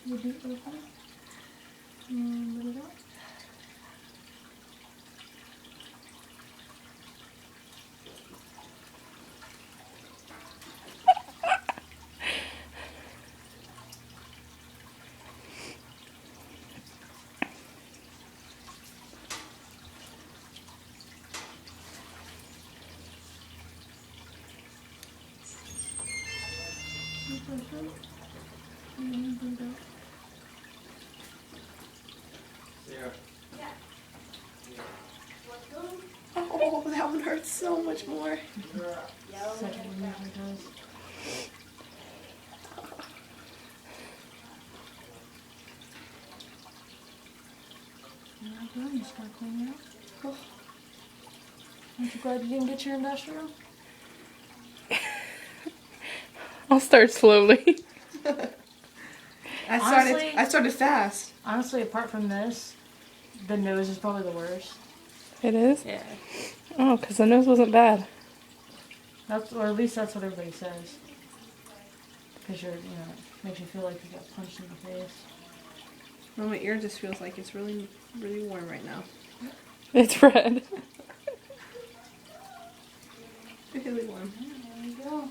the boot open. And let it out. Oh, that one hurts so much more. Second one usually does. Alright, good. You start cleaning out. Oh. Aren't you glad you didn't get your industrial? I'll start slowly. I started fast. Honestly, apart from this, the nose is probably the worst. It is? Yeah. Oh, because the nose wasn't bad. Or at least that's what everybody says. Because it makes you feel like you got punched in the face. Well, my ear just feels like it's really, really warm right now. It's red. Really warm. There you go.